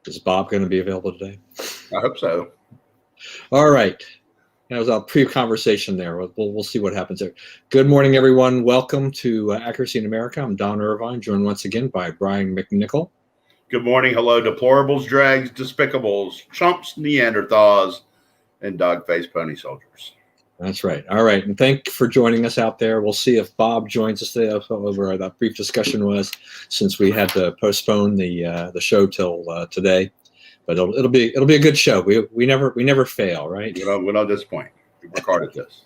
Is Bob going to be available today? I hope so. All right. That was a pre-conversation there. We'll see what happens there. Good morning, everyone. Welcome to Accuracy in America. I'm Don Irvine, joined once again by Brian McNichol. Good morning. Hello, deplorables, drags, despicables, chumps, Neanderthals, and dog-faced pony soldiers. That's right. All right. And thank you for joining us out there. We'll see if Bob joins us today. Over that brief discussion was, since we had to postpone the show till today. But it'll be a good show. We never fail, right? We don't disappoint. We work hard at this.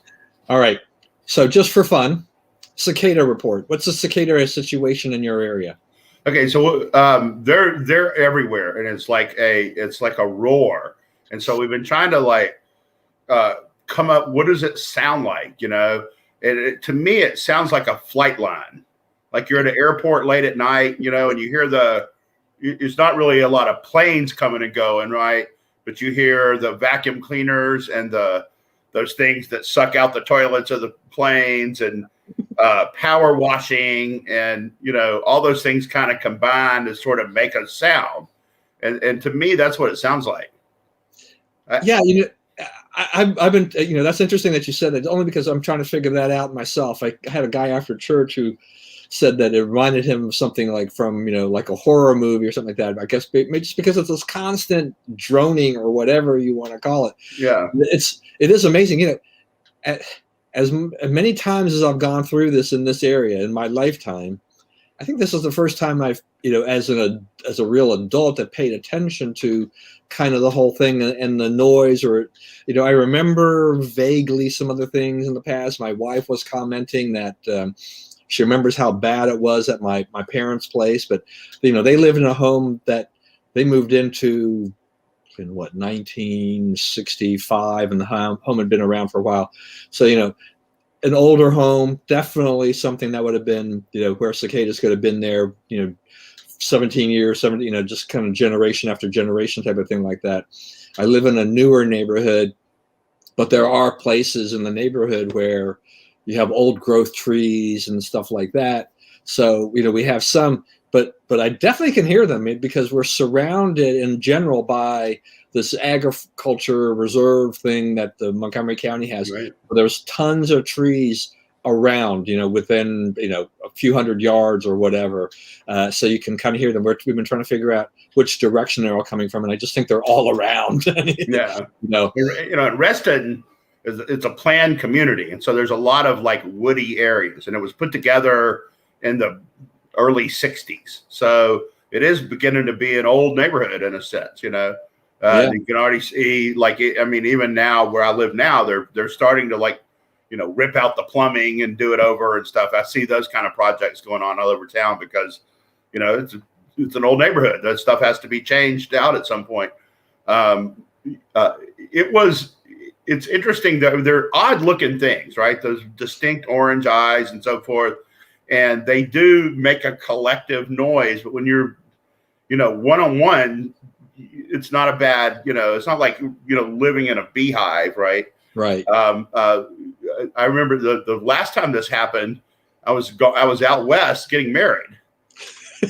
All right. So just for fun, cicada report. What's the cicada situation in your area? Okay, so they're everywhere, and it's like a roar. And so we've been trying to come up. What does it sound like? You know, to me, it sounds like a flight line. Like you're at an airport late at night, you know, and you hear it's not really a lot of planes coming and going, right? But you hear the vacuum cleaners and those things that suck out the toilets of the planes and power washing, and, you know, all those things kind of combine to sort of make a sound. And to me, that's what it sounds like. Yeah, you know, I've been, you know, that's interesting that you said that, only because I'm trying to figure that out myself. I had a guy after church who said that it reminded him of something like from, you know, like a horror movie or something like that. I guess maybe just because it's this constant droning or whatever you want to call it. Yeah, it is amazing. You know, as many times as I've gone through this in this area in my lifetime, I think this is the first time I've, you know, as a real adult, that paid attention to kind of the whole thing and the noise. Or, you know, I remember vaguely some other things in the past. My wife was commenting that she remembers how bad it was at my parents' place, but, you know, they lived in a home that they moved into in 1965, and the home had been around for a while. So, you know, an older home, definitely something that would have been, you know, where cicadas could have been there, you know, 17 years, 70, you know, just kind of generation after generation type of thing like that. I live in a newer neighborhood, but there are places in the neighborhood where you have old growth trees and stuff like that. So, you know, we have some, but I definitely can hear them because we're surrounded in general by this agriculture reserve thing that the Montgomery County has. right. There's tons of trees around, you know, within, you know, a few hundred yards or whatever. So you can kind of hear them. We've been trying to figure out which direction they're all coming from. And I just think they're all around. Yeah. You know, and Reston, it's a planned community. And so there's a lot of like woody areas, and it was put together in the early 60s. So it is beginning to be an old neighborhood in a sense, you know. Yeah. You can already see, like, I mean, even now where I live now, they're starting to, like, you know, rip out the plumbing and do it over and stuff. I see those kind of projects going on all over town because, you know, it's an old neighborhood. That stuff has to be changed out at some point. It's interesting that they're odd looking things, right? Those distinct orange eyes and so forth. And they do make a collective noise, but when you're, you know, one-on-one, it's not a bad, you know, it's not like, you know, living in a beehive, right? Right. I remember the last time this happened, I was out west getting married.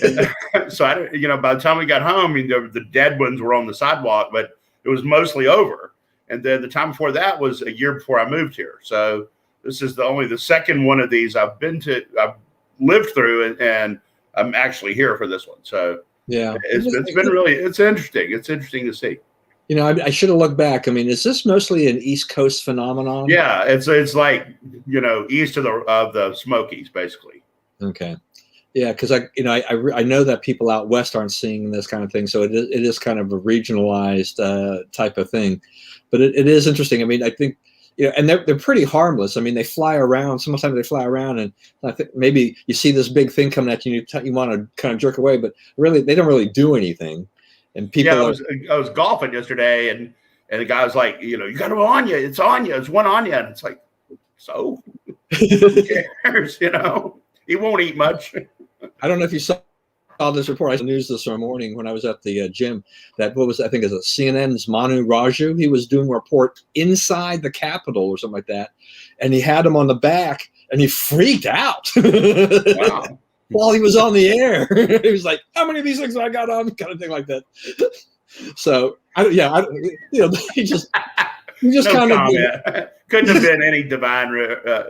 And so you know, by the time we got home, you know, the dead ones were on the sidewalk, but it was mostly over. And then the time before that was a year before I moved here. So this is only the second one of these I've lived through, and I'm actually here for this one. So yeah, it's been really, it's interesting. It's interesting to see. You know, I should have looked back. I mean, is this mostly an East Coast phenomenon? Yeah, it's like, you know, east of the Smokies, basically. Okay. Yeah, because I know that people out west aren't seeing this kind of thing, so it is kind of a regionalized type of thing. But it is interesting. I mean, I think, you know, and they're pretty harmless. I mean, they fly around. Sometimes they fly around, and I think maybe you see this big thing coming at you, and you want to kind of jerk away, but really they don't really do anything. And people, I was golfing yesterday, and the guy was like, you know, you got it on you. It's on you. It's one on you. And it's like, so who cares? You know, he won't eat much. I don't know if you saw this report. I saw the news this morning when I was at the gym. That I think is a CNN's Manu Raju. He was doing a report inside the Capitol or something like that, and he had him on the back, and he freaked out. Wow. While he was on the air. He was like, how many of these things have I got on? Kind of thing like that. So he just No kind of comment. Couldn't have been any divine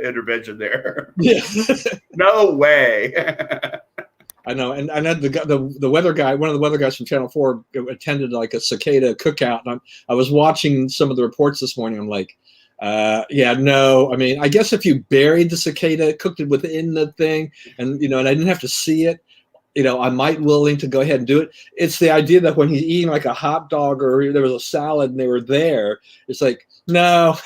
intervention there. yeah. No way. I know, and I know the weather guy, one of the weather guys from Channel 4, attended like a cicada cookout, and I was watching some of the reports this morning. I'm like, yeah, no. I mean, I guess if you buried the cicada, cooked it within the thing, and and I didn't have to see it, I might willing to go ahead and do it. It's the idea that when he's eating like a hot dog or there was a salad and they were there, it's like, no.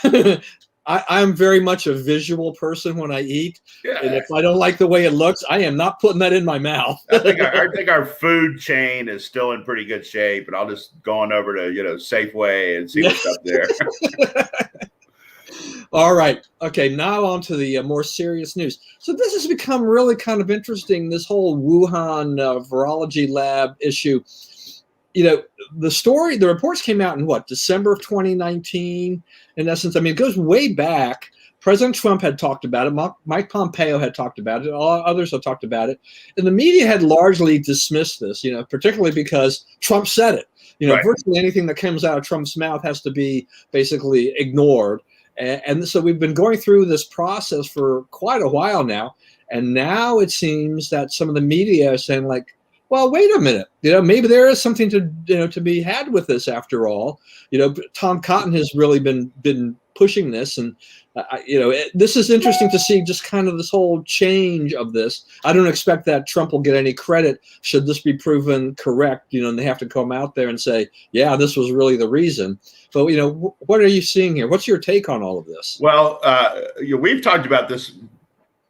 I'm very much a visual person when I eat. Yeah. And if I don't like the way it looks, I am not putting that in my mouth. I think our food chain is still in pretty good shape, and I'll just go on over to Safeway and see what's up there. All right. Okay. Now on to the more serious news. So this has become really kind of interesting. This whole Wuhan virology lab issue. The reports came out in December of 2019. In essence, I mean, it goes way back. President Trump had talked about it. Mike Pompeo had talked about it. All others have talked about it. And the media had largely dismissed this, particularly because Trump said it. Right. Virtually anything that comes out of Trump's mouth has to be basically ignored. And so we've been going through this process for quite a while now. And now it seems that some of the media are saying, like, well, wait a minute. Maybe there is something to be had with this after all. Tom Cotton has really been pushing this, and this is interesting to see just kind of this whole change of this. I don't expect that Trump will get any credit should this be proven correct. And they have to come out there and say, yeah, this was really the reason. But what are you seeing here? What's your take on all of this? Well, we've talked about this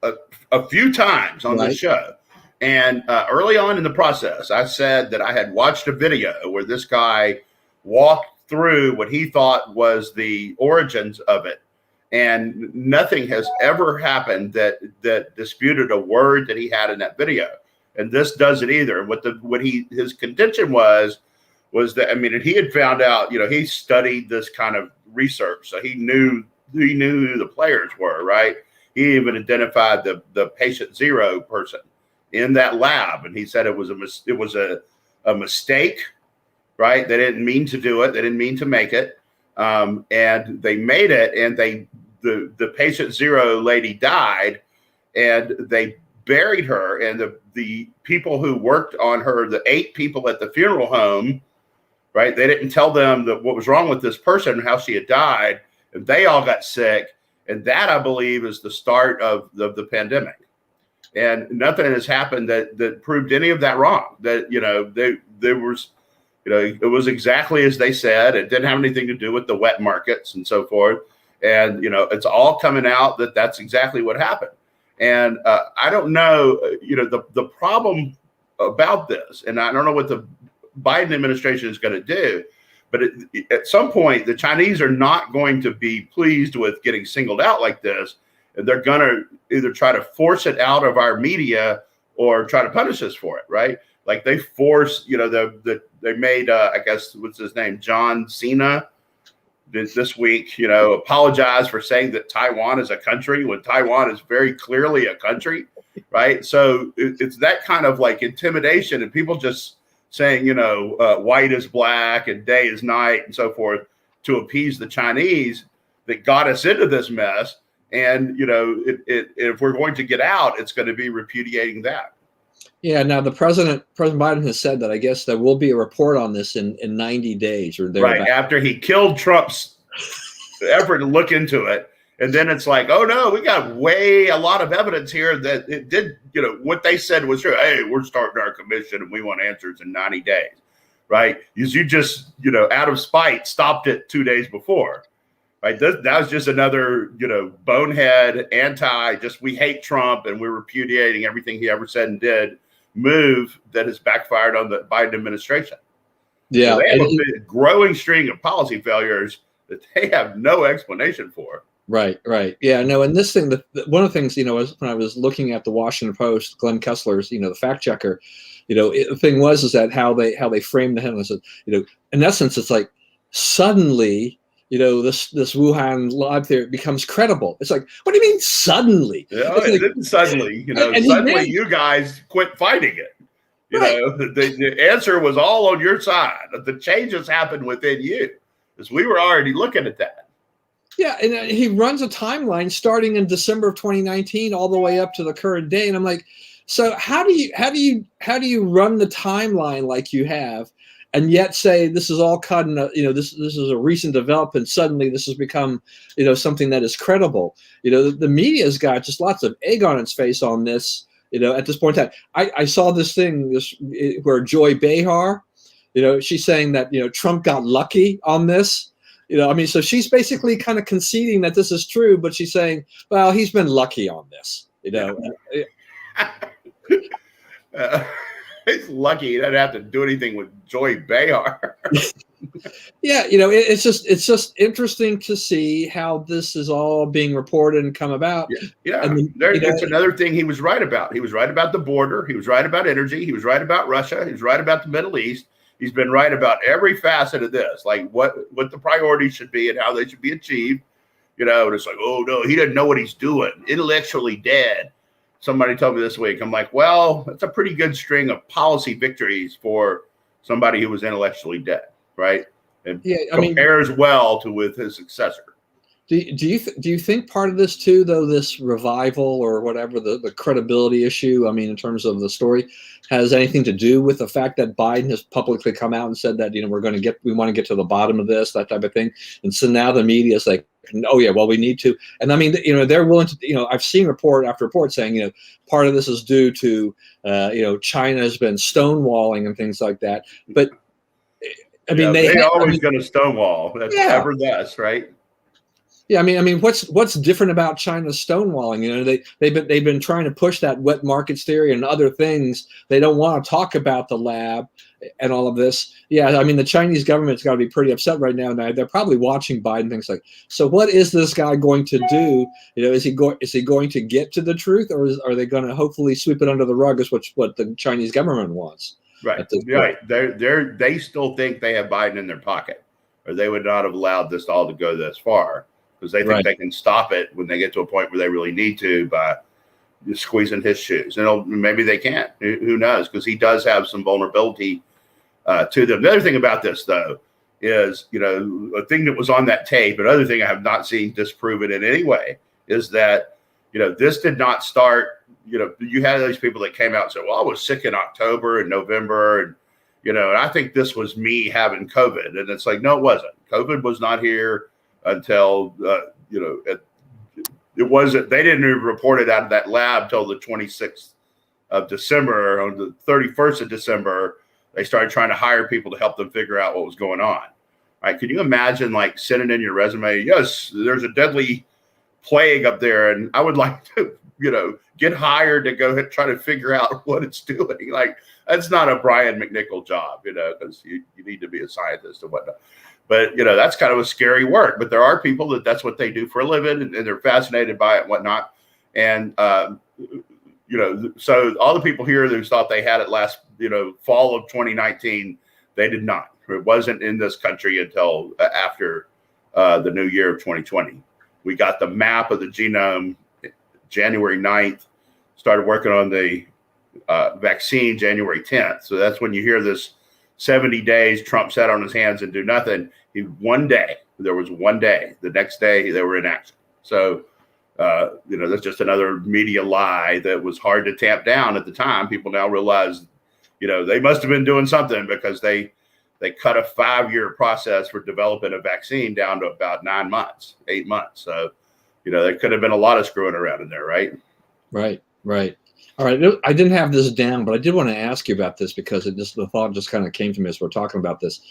a few times on this show. And early on in the process, I said that I had watched a video where this guy walked through what he thought was the origins of it. And nothing has ever happened that disputed a word that he had in that video. And this doesn't either. His contention was that, I mean, and he had found out, he studied this kind of research. So he knew who the players were, right? He even identified the patient zero person in that lab, and he said it was a mistake, right? They didn't mean to do it. They didn't mean to make it, and they made it. And the patient zero lady died, and they buried her. And the people who worked on her, the 8 people at the funeral home, right? They didn't tell them what was wrong with this person, how she had died, and they all got sick. And that, I believe, is the start of the pandemic. And nothing has happened that proved any of that wrong. That there was, it was exactly as they said. It didn't have anything to do with the wet markets and so forth. And it's all coming out that that's exactly what happened. And I don't know, the problem about this, and I don't know what the Biden administration is going to do, but at some point, the Chinese are not going to be pleased with getting singled out like this. And they're going to either try to force it out of our media or try to punish us for it, right? Like they force, they made, I guess, what's his name? John Cena this week, apologize for saying that Taiwan is a country when Taiwan is very clearly a country, right? So it's that kind of like intimidation and people just saying, white is black and day is night and so forth to appease the Chinese that got us into this mess. And, if we're going to get out, it's going to be repudiating that. Yeah. Now, President Biden has said that I guess there will be a report on this in 90 days or thereabouts. Right. After he killed Trump's effort to look into it. And then it's like, oh, no, we got a lot of evidence here that it did, what they said was true. Hey, we're starting our commission and we want answers in 90 days. Right. Because you just, out of spite, stopped it 2 days before. Right. That was just another, bonehead we hate Trump and we're repudiating everything he ever said and did move that has backfired on the Biden administration. Yeah. So they have a growing string of policy failures that they have no explanation for. Right. Yeah, no. And this thing, one of the things, was when I was looking at the Washington Post, Glenn Kessler's, the fact checker, the thing is that how they framed the headline said, in essence, it's like suddenly, this Wuhan lab theory becomes credible. It's like, what do you mean suddenly? Yeah, it didn't suddenly, suddenly you guys quit fighting it. You Right. know, the answer was all on your side. The changes happened within you, because we were already looking at that. Yeah, and he runs a timeline starting in December of 2019 all the way up to the current day, and I'm like, so how do you run the timeline like you have, and yet say this is all cut in this is a recent development. Suddenly, this has become something that is credible. The media's got just lots of egg on its face on this. At this point in time, I saw this thing where Joy Behar, she's saying that Trump got lucky on this. So she's basically kind of conceding that this is true, but she's saying, well, he's been lucky on this, Yeah. He's lucky he doesn't have to do anything with Joy Behar. Yeah, it's just interesting to see how this is all being reported and come about. Yeah. And then, It's another thing he was right about. He was right about the border. He was right about energy. He was right about Russia. He was right about the Middle East. He's been right about every facet of this, like what the priorities should be and how they should be achieved. And it's like, oh no, he doesn't know what he's doing. Intellectually dead. Somebody told me this week. I'm like, well, that's a pretty good string of policy victories for somebody who was intellectually dead, right? And compares well with his successor. Do you think part of this too, though, this revival or whatever, the credibility issue, in terms of the story, has anything to do with the fact that Biden has publicly come out and said that we want to get to the bottom of this, that type of thing, and so now the media is like, oh yeah, well we need to, and they're willing to, I've seen report after report saying part of this is due to China has been stonewalling and things like that, but they always going to stonewall. That's ever thus, right? Yeah, what's different about China's stonewalling? They've been trying to push that wet markets theory and other things. They don't want to talk about the lab and all of this. Yeah, the Chinese government's got to be pretty upset right now. And they're probably watching Biden, things like, so what is this guy going to do? Is he going to get to the truth, or are they going to hopefully sweep it under the rug? Is what the Chinese government wants? Right. They still think they have Biden in their pocket, or they would not have allowed this all to go this far. Because they think they can stop it when they get to a point where they really need to by just squeezing his shoes. And maybe they can't. Who knows? Because he does have some vulnerability to them. The other thing about this, though, is, a thing that was on that tape, another thing I have not seen disproven in any way, is that, this did not start, you had those people that came out and said, well, I was sick in October and November. And, and I think this was me having COVID. And it's like, no, it wasn't. COVID was not here until it wasn't. They didn't even report it out of that lab till the 26th of December. On the 31st of December, they started trying to hire people to help them figure out what was going on. All right? Can you imagine sending in your resume? Yes, there's a deadly plague up there, and I would like to get hired to go try to figure out what it's doing. That's not a Brian McNichol job, because you need to be a scientist and whatnot. But, that's kind of a scary work. But there are people that's what they do for a living, and they're fascinated by it and whatnot. And, so all the people here who thought they had it last, fall of 2019, they did not. It wasn't in this country until after the new year of 2020. We got the map of the genome January 9th, started working on the vaccine January 10th. So that's when you hear this 70 days, Trump sat on his hands and do nothing. There was one day. The next day, they were in action. So, that's just another media lie that was hard to tamp down at the time. People now realize, they must have been doing something, because they cut a 5-year process for developing a vaccine down to about 9 months, 8 months. So, there could have been a lot of screwing around in there, right? Right. All right, I didn't have this down, but I did want to ask you about this because the thought just kind of came to me as we're talking about this.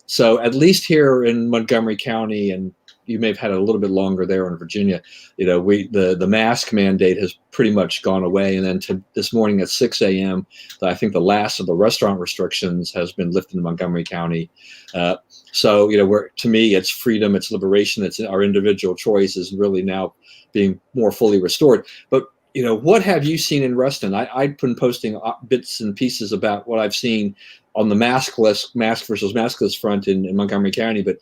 So at least here in Montgomery County, and you may have had a little bit longer there in Virginia, the mask mandate has pretty much gone away. And then this morning at 6 a.m., I think the last of the restaurant restrictions has been lifted in Montgomery County. So to me, it's freedom, it's liberation, it's our individual choice is really now being more fully restored. But what have you seen in Reston? I've been posting bits and pieces about what I've seen on the mask versus maskless front in Montgomery County, but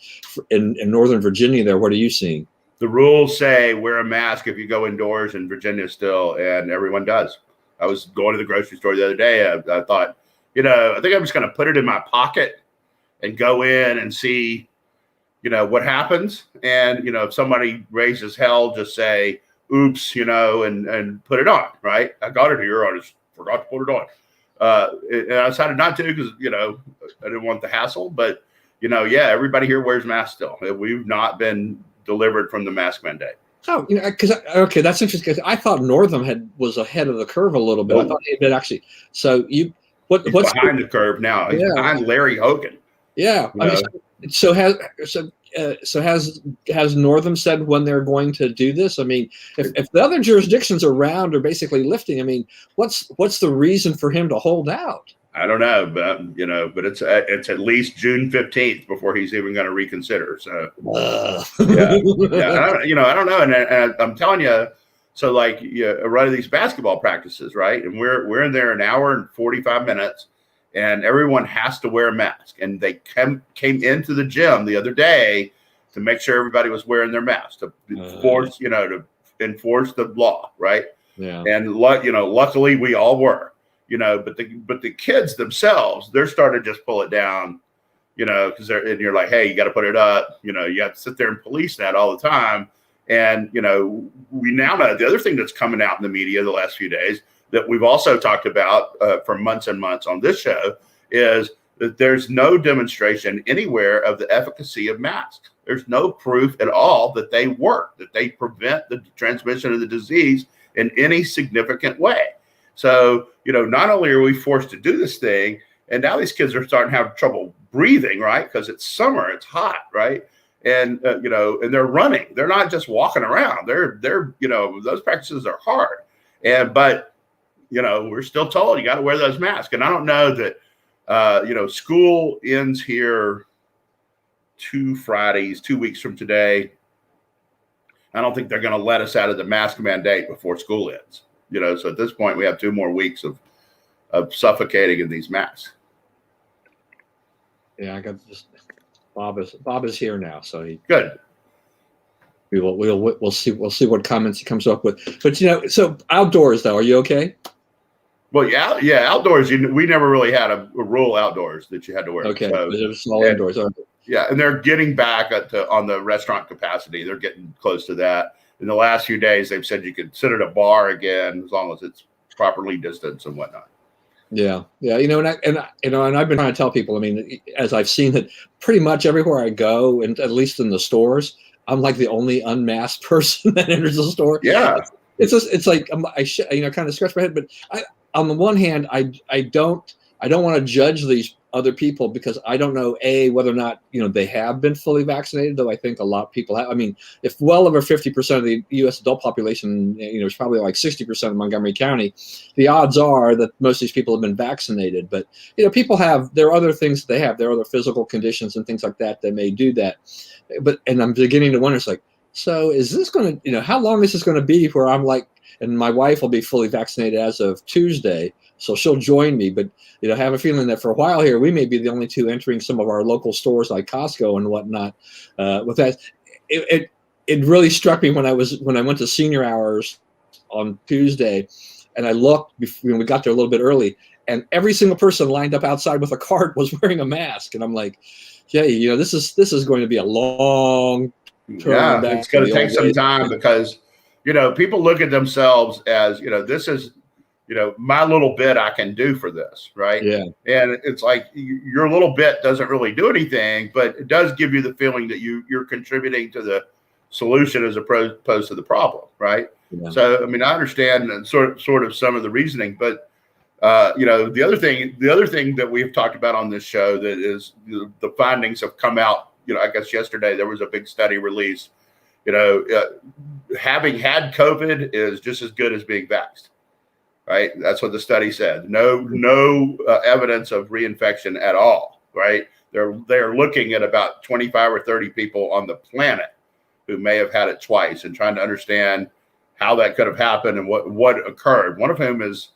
in Northern Virginia there, what are you seeing? The rules say wear a mask if you go indoors in Virginia still, and everyone does. I was going to the grocery store the other day. I thought, I think I'm just going to put it in my pocket and go in and see, what happens. And, if somebody raises hell, just say, oops, and put it on, right? I got it here. I just forgot to put it on. And I decided not to because, I didn't want the hassle. But, everybody here wears masks still. We've not been delivered from the mask mandate. Oh, okay, that's interesting. Cause I thought Northam was ahead of the curve a little bit. Nope. I thought he had actually. So what's behind the curve now? He's behind Larry Hogan. Yeah, I mean, so has Northam said when they're going to do this? I mean, if the other jurisdictions around are basically lifting, I mean, what's the reason for him to hold out? I don't know, but it's at least June 15th before he's even going to reconsider. So yeah. I don't know, and I'm telling you, so like run these basketball practices, right? And we're in there an hour and 45 minutes, and everyone has to wear a mask. And they came into the gym the other day to make sure everybody was wearing their mask to to enforce the law, right? Yeah. And luckily we all were. But the kids themselves, they're starting to just pull it down, because you're like, hey, you got to put it up. You have to sit there and police that all the time. And, we now know the other thing that's coming out in the media the last few days that we've also talked about for months and months on this show is that there's no demonstration anywhere of the efficacy of masks. There's no proof at all that they work, that they prevent the transmission of the disease in any significant way. So, not only are we forced to do this thing, and now these kids are starting to have trouble breathing, right? Because it's summer, it's hot, right? And, and they're running. They're not just walking around. They're those practices are hard. But, we're still told you got to wear those masks. And I don't know that, school ends here 2 weeks from today. I don't think they're going to let us out of the mask mandate before school ends. So at this point, we have 2 more weeks of suffocating in these masks. Yeah, I got this. Bob is here now, so good. We'll see what comments he comes up with. But so outdoors though, are you okay? Well, yeah, outdoors. We never really had a rule outdoors that you had to wear. Okay, so, it was all indoors. Yeah, and they're getting back on the restaurant capacity. They're getting close to that. In the last few days, they've said you could sit at a bar again as long as it's properly distanced and whatnot. Yeah. And I've been trying to tell people. I mean, as I've seen it, pretty much everywhere I go, and at least in the stores, I'm like the only unmasked person that enters the store. Yeah, it's like I kind of scratch my head, but on the one hand, I don't want to judge these other people because I don't know whether or not they have been fully vaccinated, though I think a lot of people have. I mean, if well over 50% of the U.S. adult population, it's probably like 60% of Montgomery County, the odds are that most of these people have been vaccinated. But people there are other things they have. There are other physical conditions and things like that may do that. And I'm beginning to wonder, it's like, so is this going to, how long is this going to be where I'm like, and my wife will be fully vaccinated as of Tuesday, so she'll join me. But I have a feeling that for a while here, we may be the only two entering some of our local stores like Costco and whatnot. With that, it really struck me when I went to senior hours on Tuesday, and I looked when we got there a little bit early, and every single person lined up outside with a cart was wearing a mask, and I'm like, yeah, this is going to be a long term. Yeah, it's going to take some time because people look at themselves as this is my little bit I can do for this, right? Yeah. And it's like your little bit doesn't really do anything, but it does give you the feeling that you're contributing to the solution as opposed to the problem, right? Yeah. So I mean, I understand sort of some of the reasoning, but the other thing that we've talked about on this show that is the findings have come out. I guess yesterday there was a big study released. Having had COVID is just as good as being vaxxed. Right, that's what the study said. No evidence of reinfection at all. Right, they're looking at about 25 or 30 people on the planet who may have had it twice, and trying to understand how that could have happened and what occurred. One of whom is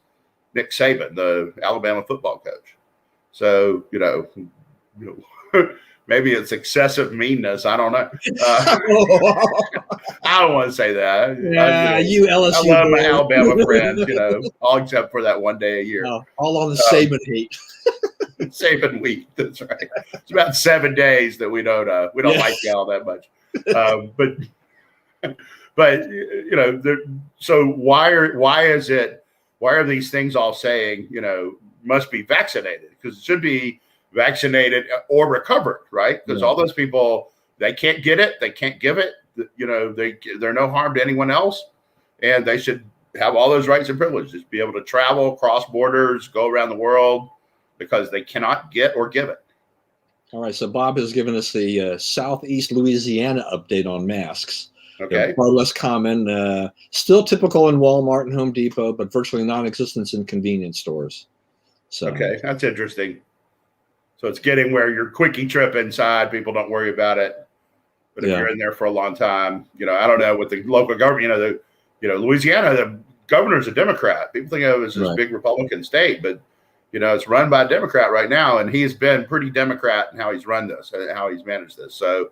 Nick Saban, the Alabama football coach. So maybe it's excessive meanness. I don't know. I don't want to say that. Yeah, you I LSU love my boy. Alabama friends, all except for that one day a year. No, all on the Saban hate. Saban week. That's right. It's about 7 days that we don't like y'all that much. But so why are these things all saying, must be vaccinated? Because it should be vaccinated or recovered, right? Because all those people, they can't get it, they can't give it, they're no harm to anyone else, and they should have all those rights and privileges, be able to travel, cross borders, go around the world, because they cannot get or give it. All right, so Bob has given us the Southeast Louisiana update on masks. Okay. Far less common, still typical in Walmart and Home Depot, but virtually non-existent in convenience stores. So okay, that's interesting. So it's getting where your quickie trip inside, people don't worry about it. But if you're in there for a long time, I don't know what the local government, Louisiana, the governor's a Democrat. People think of it as this big Republican state, but it's run by a Democrat right now, and he's been pretty Democrat in how he's run this and how he's managed this. So,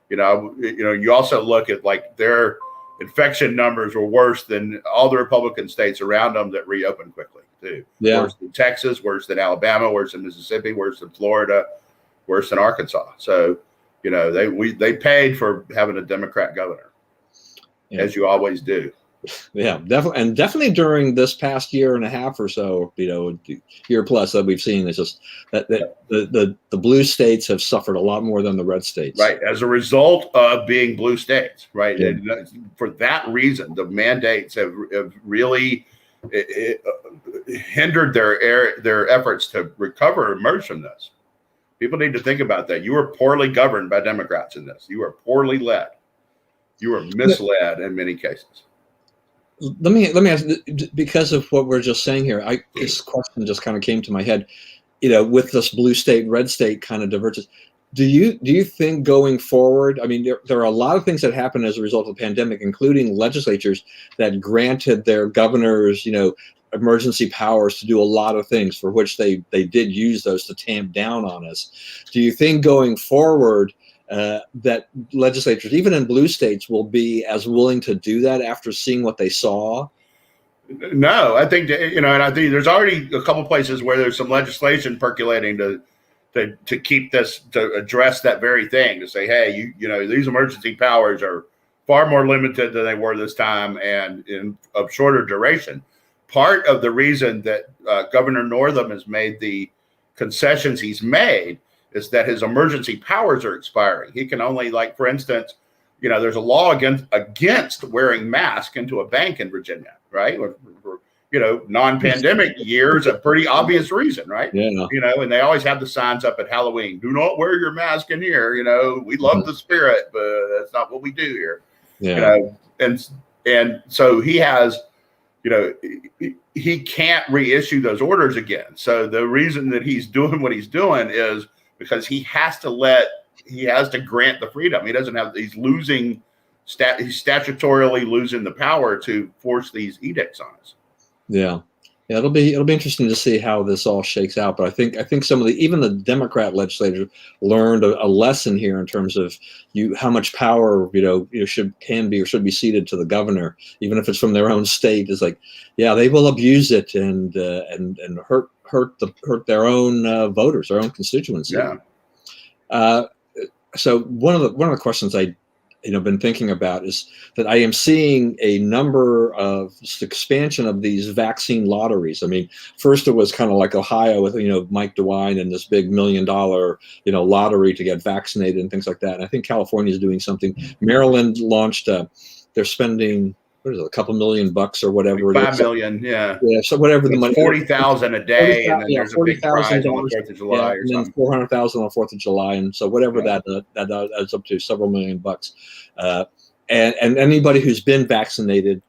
you also look at like their infection numbers were worse than all the Republican states around them that reopened quickly too. Yeah. Worse than Texas, worse than Alabama, worse than Mississippi, worse than Florida, worse than Arkansas. So, they paid for having a Democrat governor, as you always do. Yeah, definitely during this past year and a half or so, year plus that we've seen, it's just that the blue states have suffered a lot more than the red states. Right, as a result of being blue states, right? Yeah. And for that reason, the mandates have really hindered their efforts to recover and emerge from this. People need to think about that. You were poorly governed by Democrats in this. You were poorly led. You were misled in many cases. Let me ask, because of what we're just saying here, this question just kind of came to my head, with this blue state, red state kind of divergence. Do you think going forward, I mean, there are a lot of things that happen as a result of the pandemic, including legislatures that granted their governors, emergency powers to do a lot of things for which they did use those to tamp down on us. Do you think going forward, that legislatures, even in blue states, will be as willing to do that after seeing what they saw? No, I think and I think there's already a couple places where there's some legislation percolating to keep this, to address that very thing, to say, hey, these emergency powers are far more limited than they were this time and of shorter duration. Part of the reason that Governor Northam has made the concessions he's made is that his emergency powers are expiring. He can only, like, for instance, there's a law against wearing masks into a bank in Virginia, right? Non-pandemic years, a pretty obvious reason, right? Yeah. And they always have the signs up at Halloween: "Do not wear your mask in here." We love the spirit, but that's not what we do here. Yeah. And so he has, he can't reissue those orders again. So the reason that he's doing what he's doing is because he has to grant the freedom. He doesn't have, he's statutorily losing the power to force these edicts on us. Yeah. Yeah, it'll be interesting to see how this all shakes out. But I think some of even the Democrat legislators learned a lesson here in terms of how much power should be ceded to the governor, even if it's from their own state. Is like, yeah, they will abuse it and hurt their own voters, their own constituency. Yeah. So one of the questions I been thinking about is that I am seeing a number of expansion of these vaccine lotteries. I mean, first it was kind of like Ohio with Mike DeWine and this big $1 million lottery to get vaccinated and things like that. And I think California is doing something. Maryland launched they're spending, what is it, a couple $1 million or whatever. Like $5 million, yeah. Yeah, so whatever the money. 40,000 a day, and then there's a big prize on the 4th of July, or something. And then 400,000 on the 4th of July, and so whatever that adds up to, several $1 million. And anybody who's been vaccinated,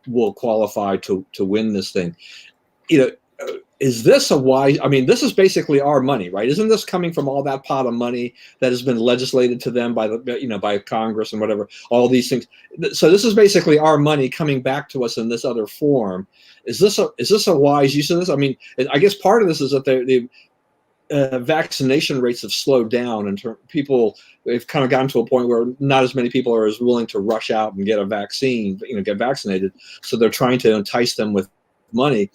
will qualify to win this thing. Is this a wise? I mean, this is basically our money, right? Isn't this coming from all that pot of money that has been legislated to them by by Congress and whatever, all these things? So this is basically our money coming back to us in this other form. Is this a wise use of this? I mean, I guess part of this is that vaccination rates have slowed down, and people, they've kind of gotten to a point where not as many people are as willing to rush out and get a vaccine, get vaccinated. So they're trying to entice them with money.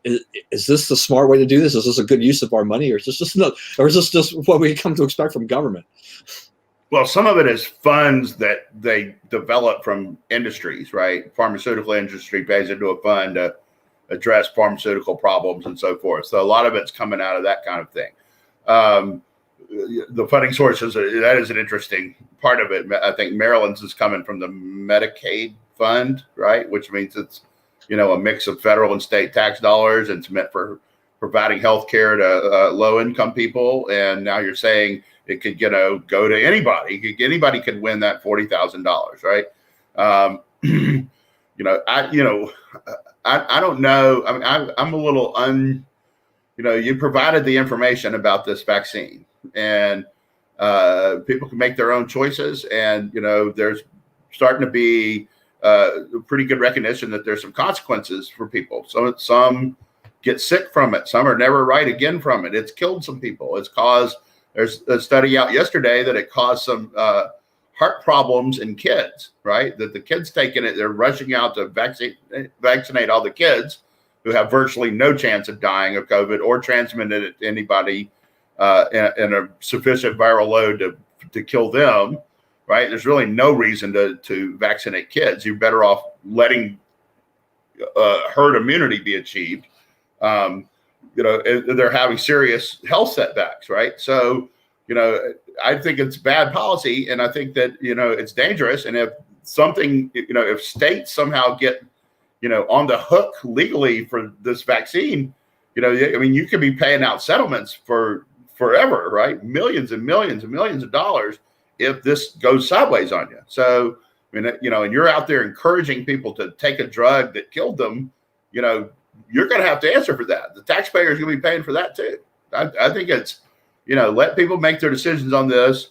Is this the smart way to do this? Is this a good use of our money, or is this just what we come to expect from government? Well, some of it is funds that they develop from industries, right? Pharmaceutical industry pays into a fund to address pharmaceutical problems and so forth. So a lot of it's coming out of that kind of thing. The funding sources, that is an interesting part of it. I think Maryland's is coming from the Medicaid fund, right? Which means it's, a mix of federal and state tax dollars, and it's meant for providing health care to low income people. And now you're saying it could, go to anybody. Anybody could win that $40,000, right? I don't know. I mean, I'm a little you provided the information about this vaccine, and people can make their own choices. And, there's starting to be pretty good recognition that there's some consequences for people. So some get sick from it. Some are never right again from it. It's killed some people. There's a study out yesterday that it caused some heart problems in kids, right? That the kids taking it, they're rushing out to vaccinate all the kids who have virtually no chance of dying of COVID or transmitting it to anybody in a sufficient viral load to kill them, right? There's really no reason to vaccinate kids. You're better off letting herd immunity be achieved. They're having serious health setbacks, right? So, I think it's bad policy, and I think that, it's dangerous. And if something, if states somehow get, on the hook legally for this vaccine, you could be paying out settlements for forever, right? Millions and millions and millions of dollars if this goes sideways on you. So, and you're out there encouraging people to take a drug that killed them, you're going to have to answer for that. The taxpayer is going to be paying for that too. I think it's, let people make their decisions on this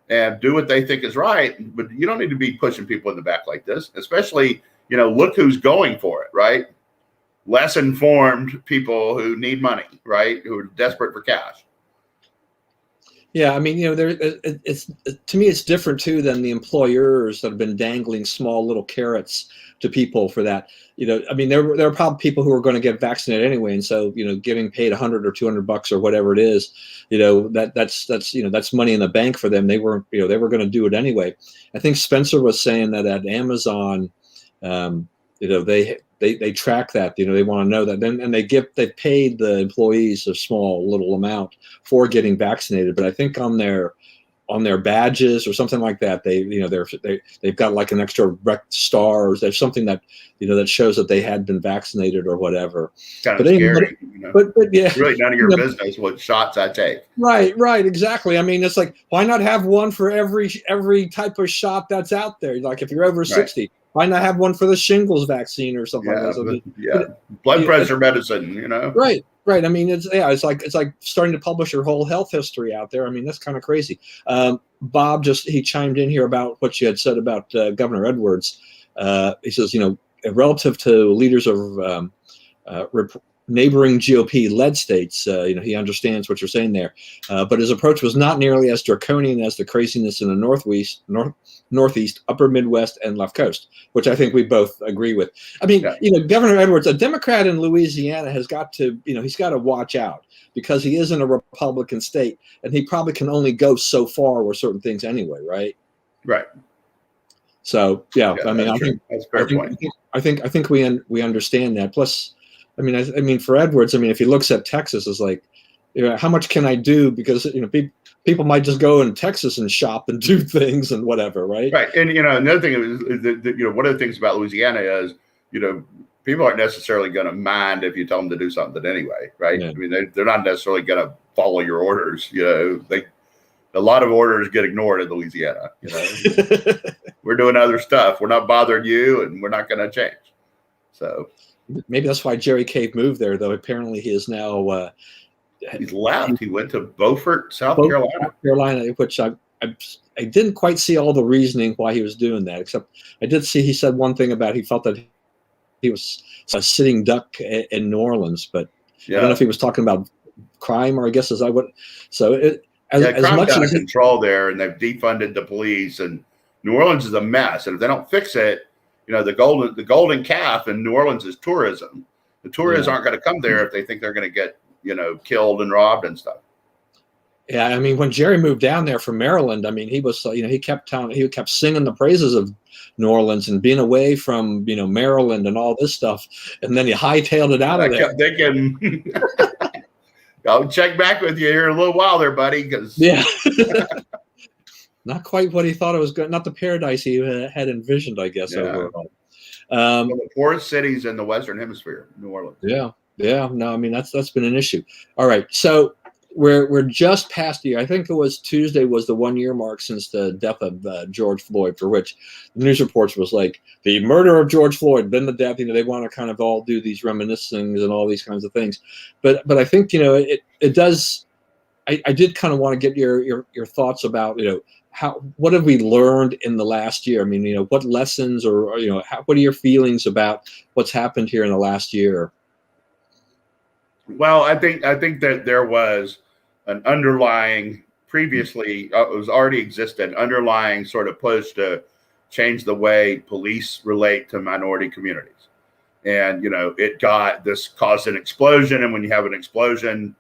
and do what they think is right. But you don't need to be pushing people in the back like this, especially, look who's going for it, right? Less informed people who need money, right? Who are desperate for cash. Yeah, I mean, it's to me, it's different too than the employers that have been dangling small little carrots to people for that. I mean, there are probably people who are going to get vaccinated anyway, and so getting paid $100 or $200 or whatever it is, that's money in the bank for them. They were going to do it anyway. I think Spencer was saying that at Amazon, they track that, they want to know that, and they paid the employees a small little amount for getting vaccinated. But I think on their badges or something like that, they've got like an extra star, or there's something that that shows that they had been vaccinated or whatever. Kind of scary. But yeah, it's really none of your business what shots I take. Right, exactly. I mean, it's like, why not have one for every type of shot that's out there? Like if you're over 60. Right. Why not have one for the shingles vaccine or something like that? Blood pressure medicine, Right. I mean, it's like starting to publish your whole health history out there. I mean, that's kind of crazy. Bob he chimed in here about what you had said about Governor Edwards. He says, relative to leaders of neighboring GOP-led states, he understands what you're saying there. But his approach was not nearly as draconian as the craziness in the Northeast, Upper Midwest, and left coast, which I think we both agree with. I mean, Governor Edwards, a Democrat in Louisiana, has got to, he's got to watch out, because he is in a Republican state, and he probably can only go so far with certain things anyway, right? Right. So I mean, I think we understand that. Plus, I mean, for Edwards, I mean, if he looks at Texas, it's like, how much can I do? Because people might just go in Texas and shop and do things and whatever, right? Right, and another thing is that one of the things about Louisiana is people aren't necessarily going to mind if you tell them to do something anyway, right? Yeah. I mean, they're not necessarily going to follow your orders. A lot of orders get ignored in Louisiana. We're doing other stuff. We're not bothering you, and we're not going to change. So. Maybe that's why Jerry Cave moved there, though. Apparently, he is now. He's left. He went to Beaufort, South Carolina, which I didn't quite see all the reasoning why he was doing that. Except I did see he said one thing about he felt that he was a sitting duck in New Orleans, but I don't know if he was talking about crime, or I guess as I would. So as crime's much out as of control there, and they've defunded the police, and New Orleans is a mess. And if they don't fix it, the golden calf in New Orleans is tourism. The tourists aren't going to come there if they think they're going to get killed and robbed and stuff. Yeah, I mean, when Jerry moved down there from Maryland, I mean, he was, he kept singing the praises of New Orleans and being away from, Maryland and all this stuff, and then he hightailed it out of there. They can. I'll check back with you here in a little while, there, buddy. Because not quite what he thought it was going. Not the paradise he had envisioned, I guess. Overall, one of the poorest cities in the Western Hemisphere, New Orleans. Yeah. No, I mean that's been an issue. All right, so we're just past the year. I think it was Tuesday was the 1 year mark since the death of George Floyd, for which the news reports was like the murder of George Floyd, then the death. They want to kind of all do these reminiscings and all these kinds of things. But I think it does. I did kind of want to get your thoughts about what have we learned in the last year? I mean, what lessons or what are your feelings about what's happened here in the last year? Well, I think that there was an underlying previously it was already existed underlying sort of push to change the way police relate to minority communities, and it caused an explosion. And when you have an explosion,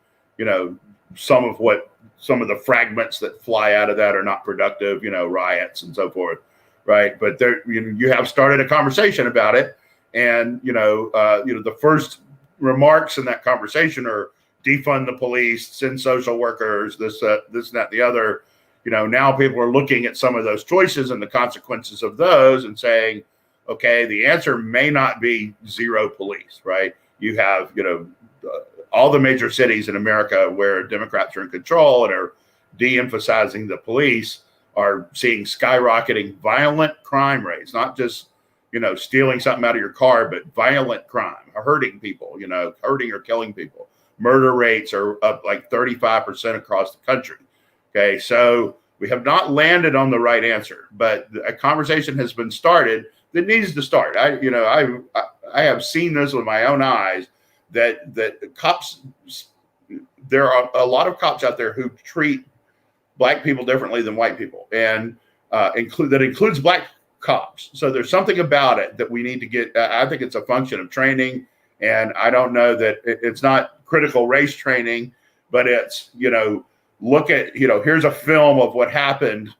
some of the fragments that fly out of that are not productive, riots and so forth, right? But there, you have started a conversation about it, and the first remarks in that conversation are defund the police, send social workers, this and that, the other. Now people are looking at some of those choices and the consequences of those and saying, okay, the answer may not be zero police, right? You have, all the major cities in America where Democrats are in control and are de-emphasizing the police are seeing skyrocketing violent crime rates, not just stealing something out of your car, but violent crime, hurting people, hurting or killing people. Murder rates are up like 35% across the country. Okay, so we have not landed on the right answer, but a conversation has been started that needs to start. I have seen this with my own eyes that cops, there are a lot of cops out there who treat black people differently than white people, and that includes black cops. So there's something about it that we need to get. I think it's a function of training, and I don't know that it's not critical race training, but it's look at here's a film of what happened.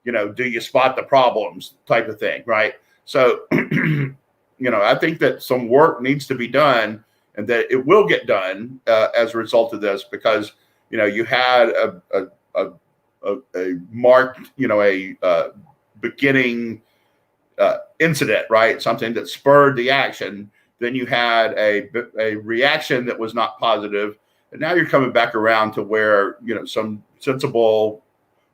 Do you spot the problems type of thing, right? So I think that some work needs to be done, and that it will get done as a result of this, because you had a marked beginning incident, right? Something that spurred the action. Then you had a reaction that was not positive, and now you're coming back around to where some sensible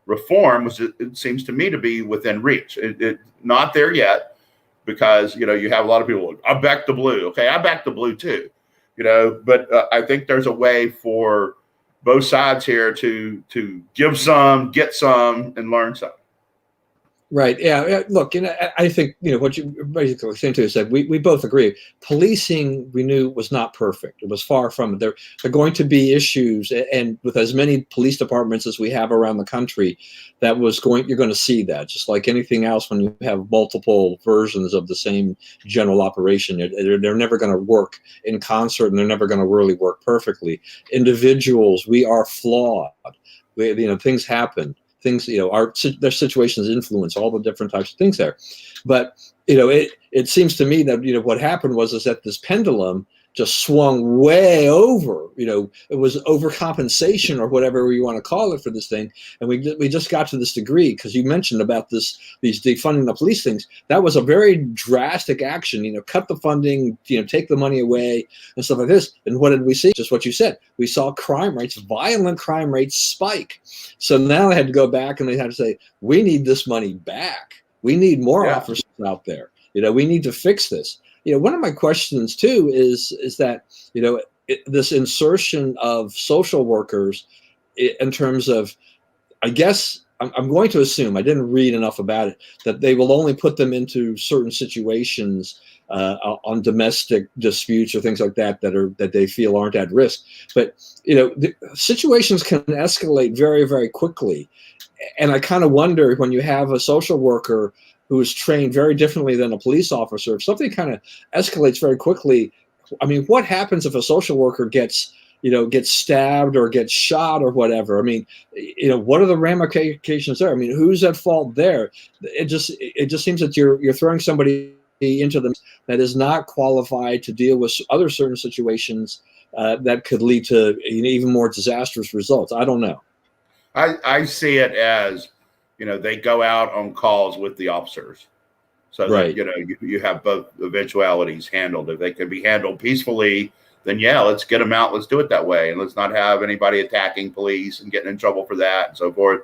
reform was. It seems to me to be within reach. It not there yet, because you have a lot of people like, I back the blue. Okay, I back the blue too, But I think there's a way for both sides here to give some, get some, and learn some. Right. Yeah. Look, I think, what you basically saying to is that we both agree. Policing, we knew, was not perfect. It was far from it. There are going to be issues, and with as many police departments as we have around the country, you're going to see that. Just like anything else, when you have multiple versions of the same general operation, they're never going to work in concert, and they're never going to really work perfectly. Individuals, we are flawed. Things happen. Things, their situations influence all the different types of things there. But, it seems to me that, what happened was that this pendulum just swung way over, it was overcompensation or whatever you want to call it for this thing. And we just got to this degree, because you mentioned about these defunding the police things. That was a very drastic action, cut the funding, take the money away and stuff like this. And what did we see? Just what you said. We saw crime rates, violent crime rates spike. So now they had to go back and they had to say, we need this money back. We need more officers out there. We need to fix this. One of my questions too is that, this insertion of social workers in terms of, I guess I'm going to assume, I didn't read enough about it, that they will only put them into certain situations on domestic disputes or things like that that they feel aren't at risk. But the situations can escalate very, very quickly, and I kind of wonder, when you have a social worker who is trained very differently than a police officer, if something kind of escalates very quickly, I mean, what happens if a social worker gets stabbed or gets shot or whatever? I mean, what are the ramifications there? I mean, who's at fault there? It just seems that you're throwing somebody into them that is not qualified to deal with other certain situations that could lead to even more disastrous results. I don't know. I see it as, they go out on calls with the officers, so that, Right. you have both eventualities handled. If they can be handled peacefully, then yeah, let's get them out. Let's do it that way, and let's not have anybody attacking police and getting in trouble for that and so forth.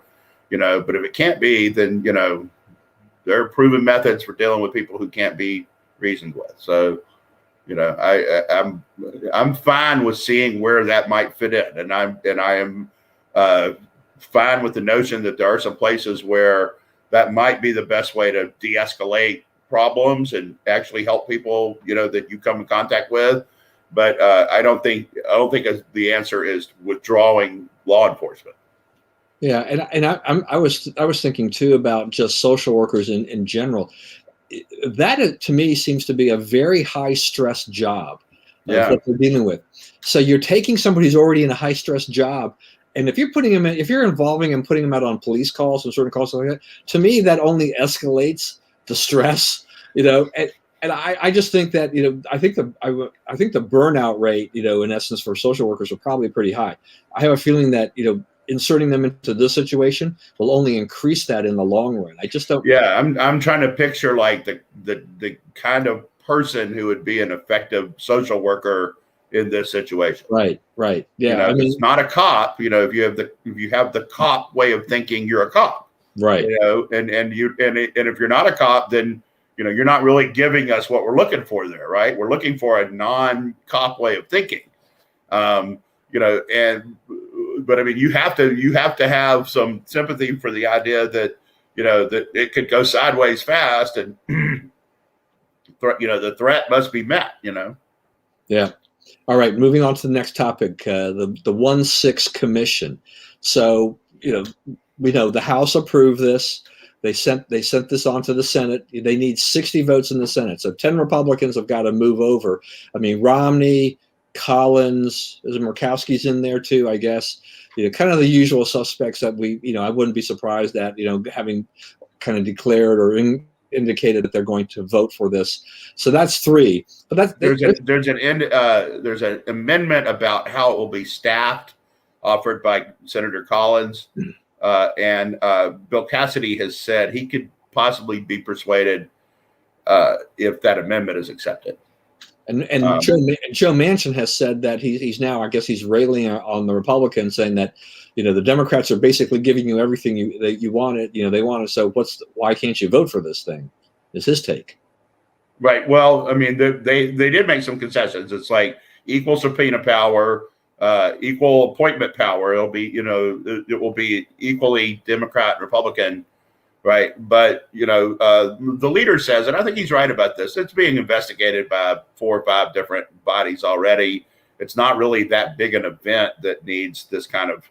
But if it can't be, then there are proven methods for dealing with people who can't be reasoned with. So I'm fine with seeing where that might fit in, and I am fine with the notion that there are some places where that might be the best way to de-escalate problems and actually help people that you come in contact with. But I don't think the answer is withdrawing law enforcement. Yeah, and I was thinking too about just social workers in general. That to me seems to be a very high stress job of Yeah. what they're dealing with. So you're taking somebody who's already in a high stress job, and if you're putting them in, if you're involving and putting them out on police calls and certain calls like that, to me that only escalates the stress. And I just think that I think the burnout rate in essence for social workers are probably pretty high. I have a feeling that inserting them into this situation will only increase that in the long run. I just don't. Yeah, I'm trying to picture like the kind of person who would be an effective social worker in this situation. Right. Yeah, I it's mean, not a cop. If you have the cop way of thinking, you're a cop. right. And if you're not a cop, then you're not really giving us what we're looking for there, right? We're looking for a non-cop way of thinking. But I mean, you have to have some sympathy for the idea that that it could go sideways fast, and the threat must be met. Yeah. All right. Moving on to the next topic, the 1-6 commission. So we know the House approved this. They sent this on to the Senate. They need 60 votes in the Senate. So 10 Republicans have got to move over. I mean, Romney, Collins, Murkowski's in there too, I guess. Kind of the usual suspects that I wouldn't be surprised at, having kind of declared or indicated that they're going to vote for this. So that's 3. But there's an amendment about how it will be staffed, offered by Senator Collins. And Bill Cassidy has said he could possibly be persuaded if that amendment is accepted. And Joe Manchin has said that he's now, I guess he's railing on the Republicans, saying that the Democrats are basically giving you everything you wanted. They want it. So why can't you vote for this thing? Is his take. Right. Well, I mean, they did make some concessions. It's like equal subpoena power, equal appointment power. It'll be, it will be equally Democrat and Republican, right? But the leader says, and I think he's right about this, it's being investigated by 4 or 5 different bodies already. It's not really that big an event that needs this kind of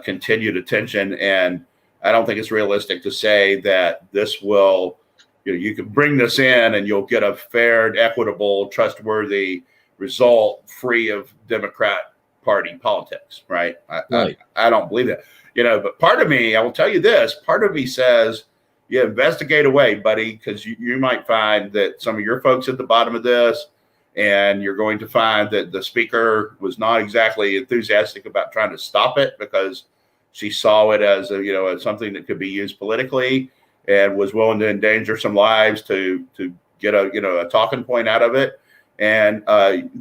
continued attention, and I don't think it's realistic to say that this will. You can bring this in and you'll get a fair, equitable, trustworthy result free of Democrat Party politics, right? I don't believe that. But part of me, I will tell you this, part of me says, yeah, investigate away, buddy, because you might find that some of your folks at the bottom of this, and you're going to find that the speaker was not exactly enthusiastic about trying to stop it because she saw it as as something that could be used politically, and was willing to endanger some lives to get a talking point out of it. And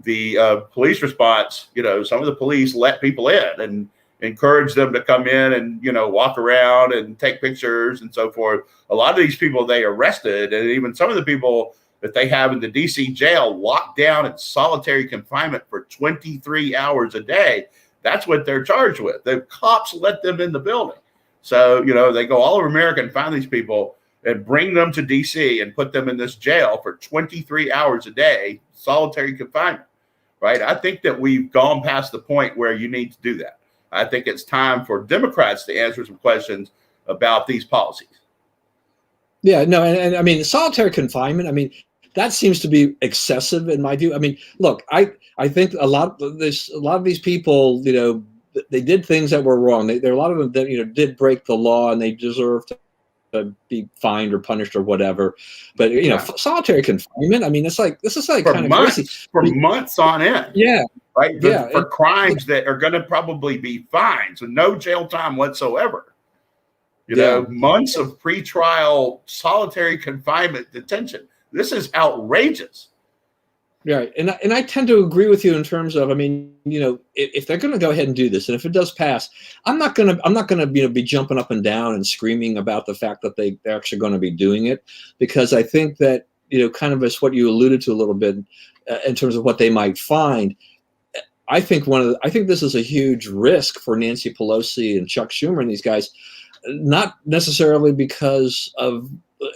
the police response, some of the police let people in and encourage them to come in and walk around and take pictures and so forth. A lot of these people they arrested, and even some of the people that they have in the DC jail locked down in solitary confinement for 23 hours a day. That's what they're charged with. The cops let them in the building. So, they go all over America and find these people, and bring them to DC and put them in this jail for 23 hours a day, solitary confinement, right? I think that we've gone past the point where you need to do that. I think it's time for Democrats to answer some questions about these policies. Yeah, no, and I mean, solitary confinement, I mean, that seems to be excessive in my view. I mean, look, I think a lot of these people, you know, they did things that were wrong. There are a lot of them that, you know, did break the law and they deserve to be fined or punished or whatever. But, you know, solitary confinement, I mean, this is like kind of crazy. For months on end. Yeah. Right. Yeah. For crimes that are going to probably be fines and no jail time whatsoever. You know, months of pretrial solitary confinement detention. This is outrageous. Right. And I tend to agree with you in terms of, I mean, you know, if they're going to go ahead and do this, and if it does pass, I'm not going to you know, be jumping up and down and screaming about the fact that they're actually going to be doing it, because I think that, you know, kind of as what you alluded to a little bit in terms of what they might find. I think this is a huge risk for Nancy Pelosi and Chuck Schumer and these guys, not necessarily because of,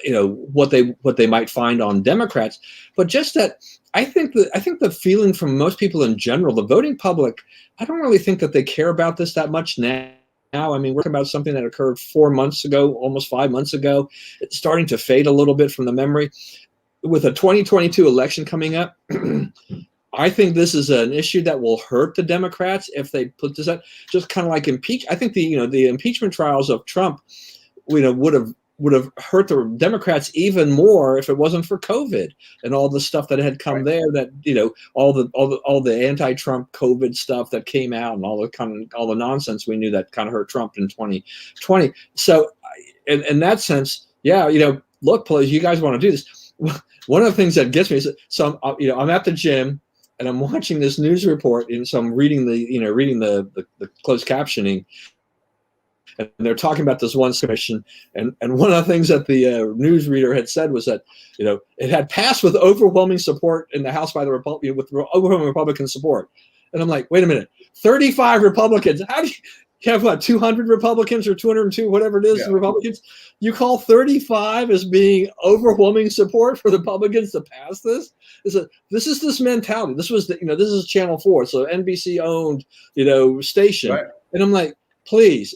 you know, what they might find on Democrats, but just that I think the feeling from most people in general, the voting public, I don't really think that they care about this that much now. I mean, we're talking about something that occurred 4 months ago, almost 5 months ago. It's starting to fade a little bit from the memory. With a 2022 election coming up, I think this is an issue that will hurt the Democrats if they put this out. Just kind of like impeach. I think the impeachment trials of Trump, you know, would have hurt the Democrats even more if it wasn't for COVID and all the stuff that had come there. That, you know, all the anti-Trump COVID stuff that came out and all the nonsense we knew that kind of hurt Trump in 2020. So, in that sense, yeah, you know, look, please, you guys want to do this. One of the things that gets me is, so I'm at the gym and I'm watching this news report, and so I'm reading the closed captioning, and they're talking about this one commission, and one of the things that the newsreader had said was that, you know, it had passed with overwhelming support in the House by the overwhelming Republican support, and I'm like, wait a minute, 35 Republicans? How do you have what, 200 Republicans or 202, whatever it is, Republicans? You call 35 as being overwhelming support for the Republicans to pass this? This is this mentality. This is Channel 4, so NBC owned, you know, station, right. And I'm like, please,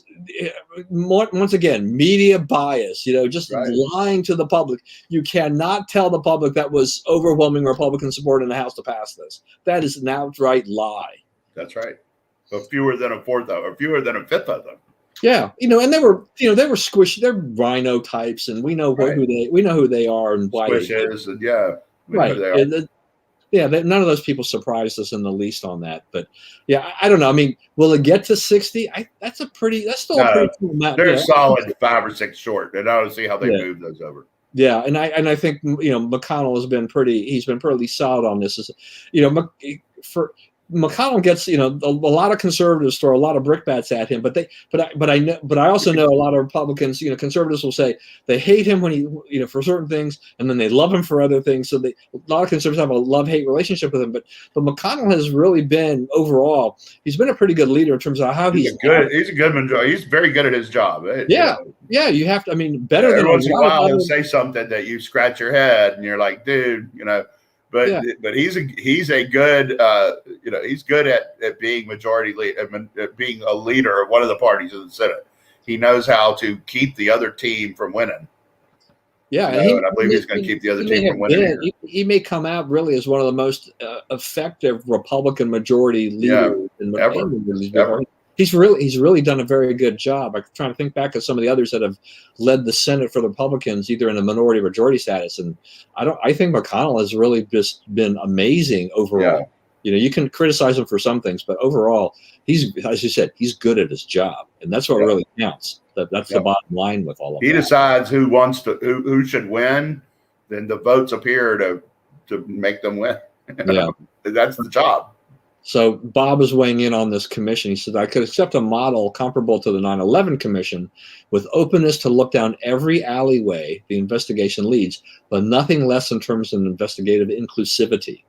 once again, media bias, you know, just lying to the public. You cannot tell the public that was overwhelming Republican support in the House to pass this. That is an outright lie. That's right. So fewer than a fourth of, or fewer than a fifth of them. Yeah, you know, and they were squishy. They're rhino types, and we know who they are and why Squishes, and right. None of those people surprised us in the least on that. But yeah, I don't know. I mean, will it get to 60? That's still a pretty cool amount. They're a solid 5 or 6 short, and I don't see how they move those over. Yeah, and I think, you know, McConnell has been pretty solid on this. You know, McConnell gets, you know, a lot of conservatives throw a lot of brickbats at him, but I also know a lot of Republicans, you know, conservatives will say they hate him when he, you know, for certain things, and then they love him for other things. So a lot of conservatives have a love-hate relationship with him, but McConnell has really been, overall, he's been a pretty good leader in terms of how he's good. He's a good man. He's very good at his job. You have to. I mean, better than every once in a while he'll say something that you scratch your head and you're like, dude, you know. But he's a good you know, he's good at being majority leader, at being a leader of one of the parties in the Senate. He knows how to keep the other team from winning. Yeah, you know, and I believe he's going to keep the other team from winning. He may come out really as one of the most effective Republican majority leaders ever. He's really done a very good job. I'm trying to think back of some of the others that have led the Senate for the Republicans, either in a minority or majority status. And I think McConnell has really just been amazing overall. Yeah. You know, you can criticize him for some things, but overall, as you said, he's good at his job, and that's what really counts. That's the bottom line with all of that. He decides who should win, then the votes appear to make them win. Yeah, that's the job. So Bob is weighing in on this commission. He said, I could accept a model comparable to the 9/11 commission with openness to look down every alleyway the investigation leads, but nothing less in terms of investigative inclusivity.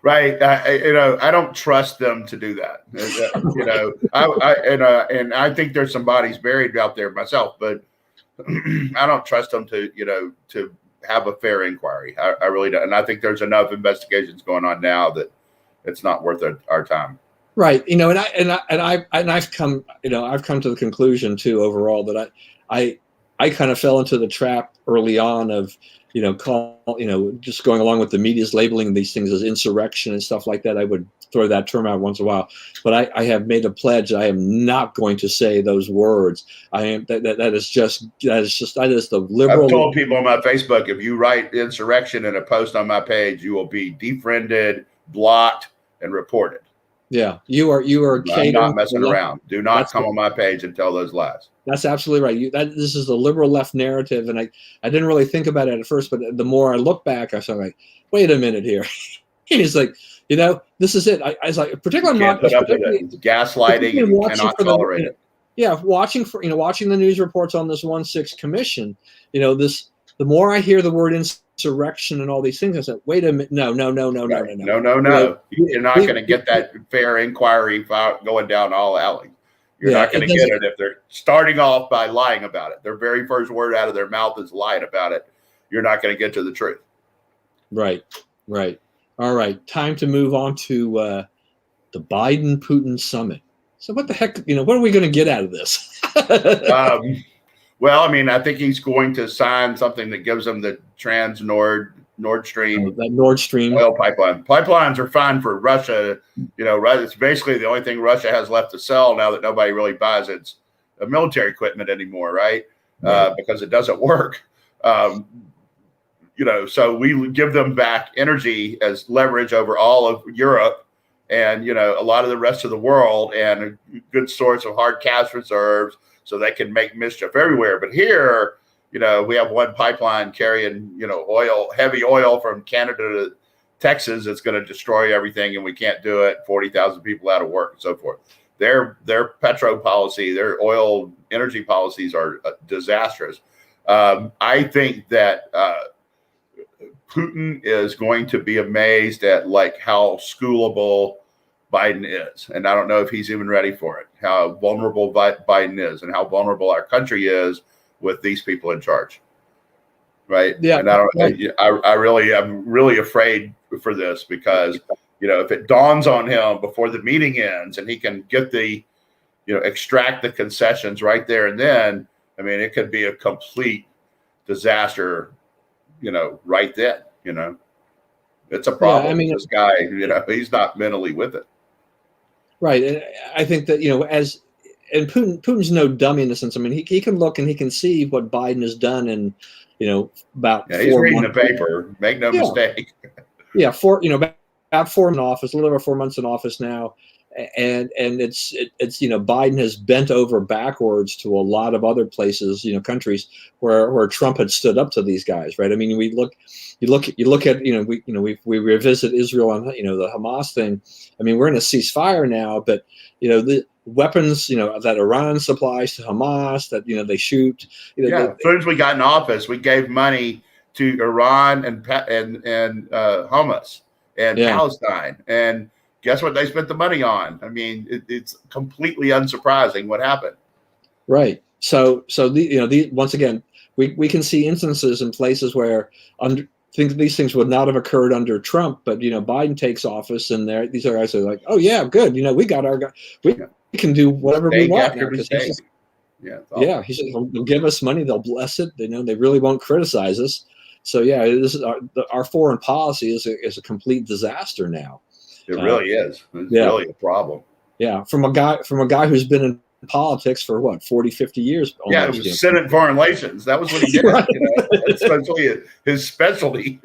Right. I don't trust them to do that. You know, and I think there's some bodies buried out there myself, but I don't trust them to, to have a fair inquiry. I really don't. And I think there's enough investigations going on now that it's not worth our time. Right. I've come to the conclusion too, overall, that I kind of fell into the trap early on of, just going along with the media's labeling these things as insurrection and stuff like that. I would throw that term out once in a while, but I have made a pledge. I am not going to say those words. That is the liberal. I've told people on my Facebook, if you write insurrection in a post on my page, you will be defriended, blocked, and reported. Yeah, you are. I'm not messing around. Do not come on my page and tell those lies. That's absolutely right. This is the liberal left narrative, and I didn't really think about it at first, but the more I look back, I was like, wait a minute here. He's like, this is it. I was like, particularly not put up with it. It's gaslighting, and you cannot tolerate it. Yeah, watching the news reports on this 1/6 commission, the more I hear the word insurrection and all these things, I said, wait a minute, no. You're not going to get that fair inquiry going down all alley. You're not going to get it if they're starting off by lying about it. Their very first word out of their mouth is lying about it. You're not going to get to the truth. Right. All right, time to move on to the Biden-Putin summit. So what the heck, what are we going to get out of this? Well, I think he's going to sign something that gives them the Nord Stream, that Nord Stream oil pipeline. Pipelines are fine for Russia. It's basically the only thing Russia has left to sell now that nobody really buys its military equipment anymore, right? Because it doesn't work. So we give them back energy as leverage over all of Europe and, a lot of the rest of the world, and a good source of hard cash reserves so they can make mischief everywhere. But here, we have one pipeline carrying, heavy oil from Canada to Texas. It's going to destroy everything, and we can't do it. 40,000 people out of work and so forth. Their petro policy, their oil energy policies are disastrous. I think that Putin is going to be amazed at how schoolable Biden is. And I don't know if he's even ready for it, how vulnerable Biden is and how vulnerable our country is with these people in charge. Right. Yeah. And I'm really afraid for this because, if it dawns on him before the meeting ends and he can get extract the concessions right there and then, it could be a complete disaster, right then, it's a problem. This guy, he's not mentally with it. Right. And I think that, Putin's no dummy in the sense. He can look and he can see what Biden has done in, about. Yeah, he's reading the paper. Make no mistake. Yeah, about 4 months in office, a little over 4 months in office now, and it's Biden has bent over backwards to a lot of other places, countries where Trump had stood up to these guys, right? You look at we revisit Israel on the Hamas thing. We're in a ceasefire now, but the weapons that Iran supplies to Hamas that they shoot. As soon as we got in office, we gave money to Iran and Hamas and Palestine, and guess what they spent the money on? It's completely unsurprising what happened. Right. So once again, we can see instances in places where these things would not have occurred under Trump, but Biden takes office, and these guys are like, oh yeah, good. We got our guy. We can do whatever we want now. He said they'll give us money, they'll bless it. They really won't criticize us. So this is our foreign policy is a complete disaster now. It really is. It's really a problem. Yeah, from a guy who's been in politics for 40, 50 years. Almost, it was Senate Foreign Relations. That was what he did. Right. Especially his specialty.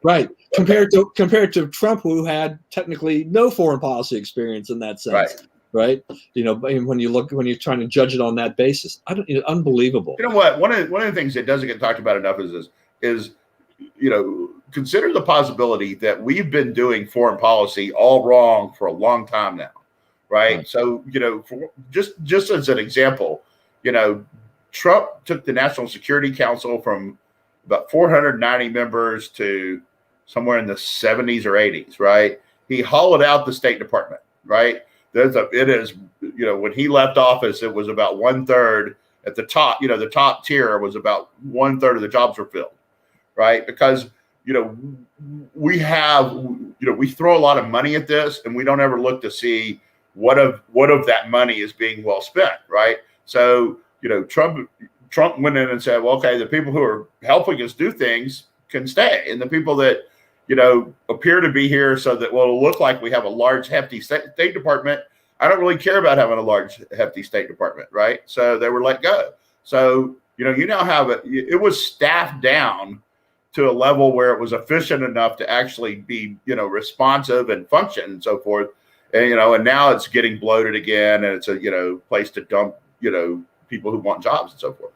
Right. Compared to Trump, who had technically no foreign policy experience in that sense. Right. When you're trying to judge it on that basis, unbelievable. You know what? One of the things that doesn't get talked about enough is consider the possibility that we've been doing foreign policy all wrong for a long time now. Right. So, just as an example, Trump took the National Security Council from about 490 members to somewhere in the 70s or 80s. Right. He hollowed out the State Department. Right. When he left office, it was about 1/3 at the top, the top tier was about 1/3 of the jobs were filled, right? Because, we throw a lot of money at this and we don't ever look to see what of that money is being well spent, right? So, Trump went in and said, well, okay, the people who are helping us do things can stay. And the people that, appear to be here so that it'll look like we have a large, hefty State Department, I don't really care about having a large, hefty State Department, right? So they were let go. So, you now have it was staffed down to a level where it was efficient enough to actually be, responsive and function and so forth. And, and now it's getting bloated again, and it's a, place to dump, people who want jobs and so forth.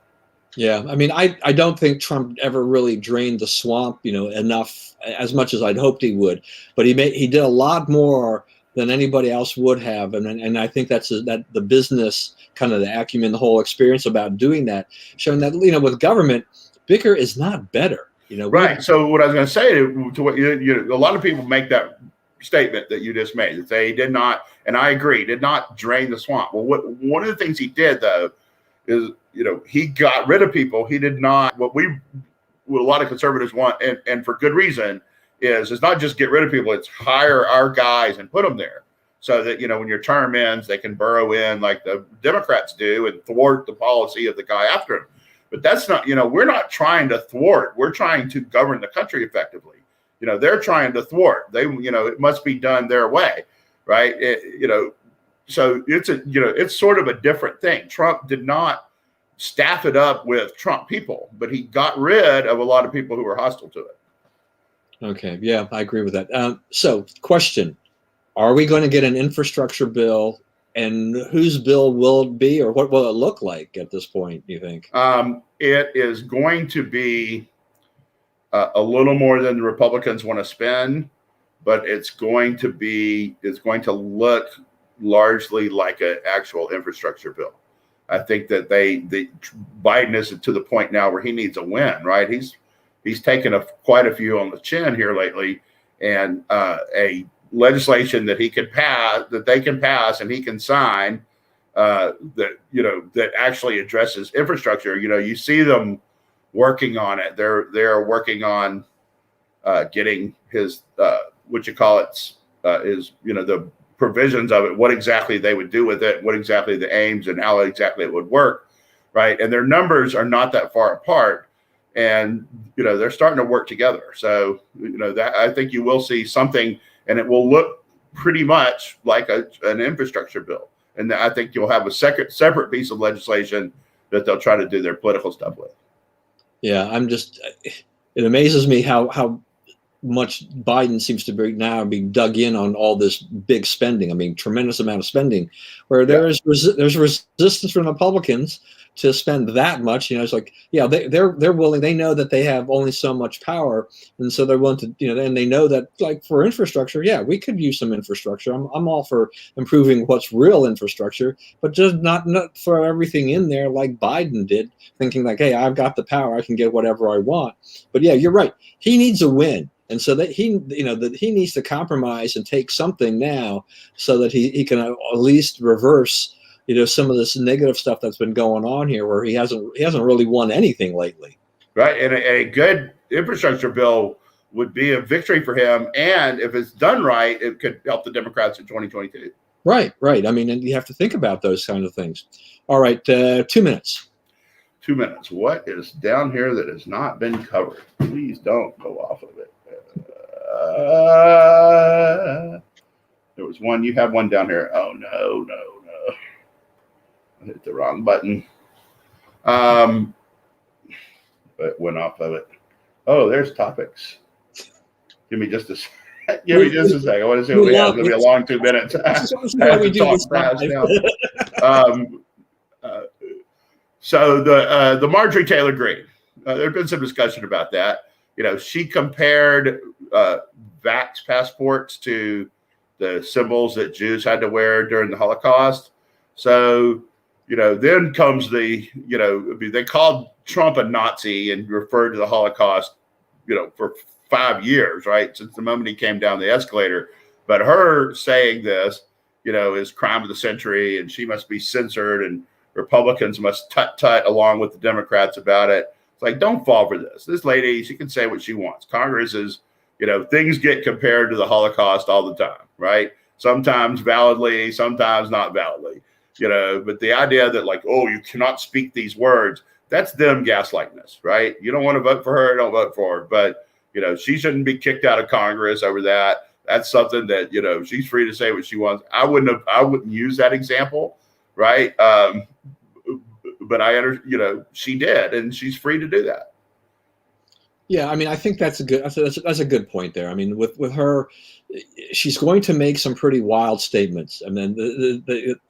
Yeah, I mean, I don't think Trump ever really drained the swamp, enough, as much as I'd hoped he would. But he did a lot more than anybody else would have, and I think that's that the business kind of the acumen, the whole experience about doing that, showing that with government, bigger is not better. Right. So what I was going to say to what a lot of people make that statement that you just made, that they did not, and I agree, did not drain the swamp. Well, one of the things he did though is, he got rid of people. He did not, what a lot of conservatives want, and for good reason, is it's not just get rid of people, it's hire our guys and put them there so that, when your term ends, they can burrow in like the Democrats do and thwart the policy of the guy after him. But that's not, we're not trying to thwart. We're trying to govern the country effectively. They're trying to thwart. They, it must be done their way, right? So it's sort of a different thing. Trump did not staff it up with Trump people, but he got rid of a lot of people who were hostile to it. Okay, yeah, I agree with that. So, question: are we going to get an infrastructure bill, and whose bill will it be, or what will it look like at this point? Do you think? It is going to be a little more than the Republicans want to spend, but it's going to look largely like an actual infrastructure bill. I think that Biden is to the point now where he needs a win, right? He's taken quite a few on the chin here lately, and a legislation that they can pass and he can sign that actually addresses infrastructure. You see them working on it. They're working on getting his the provisions of it, what exactly they would do with it, what exactly the aims and how exactly it would work, right? And their numbers are not that far apart, and they're starting to work together. So that I think you will see something, and it will look pretty much like an infrastructure bill. And I think you'll have a separate piece of legislation that they'll try to do their political stuff with. Yeah, it amazes me how much Biden seems to be now being dug in on all this big spending. I mean, tremendous amount of spending, where there's resistance from Republicans to spend that much. It's like, yeah, they're willing. They know that they have only so much power, and so they're willing to, and they know that, like, for infrastructure, yeah, we could use some infrastructure. I'm all for improving what's real infrastructure, but just not throw everything in there like Biden did, thinking like, hey, I've got the power, I can get whatever I want. But yeah, you're right. He needs a win. And so that he needs to compromise and take something now, so that he can at least reverse, some of this negative stuff that's been going on here, where he hasn't really won anything lately. Right, and a good infrastructure bill would be a victory for him, and if it's done right, it could help the Democrats in 2022. Right. I mean, and you have to think about those kind of things. All right, 2 minutes. 2 minutes. What is down here that has not been covered? Please don't go off of it. There was one. You have one down here. Oh no! I hit the wrong button. But went off of it. Oh, there's topics. Give me just a second. I want to see what we have. It's going to be a long 2 minutes. I have to talk fast now. So the Marjorie Taylor Greene. There had been some discussion about that. She compared vax passports to the symbols that Jews had to wear during the Holocaust. So, then comes they called Trump a Nazi and referred to the Holocaust, for 5 years, right? Since the moment he came down the escalator. But her saying this, is crime of the century, and she must be censored and Republicans must tut along with the Democrats about it. It's like, don't fall for this. This lady, she can say what she wants. Congress is, things get compared to the Holocaust all the time, right? Sometimes validly, sometimes not validly, but the idea that like, oh, you cannot speak these words, that's them gaslighting us, right? You don't want to vote for her, don't vote for her. But, she shouldn't be kicked out of Congress over that. That's something that, she's free to say what she wants. I wouldn't use that example, right? But she did, and she's free to do that. Yeah, I mean, I think that's a good point there. I mean, with her, she's going to make some pretty wild statements. I mean,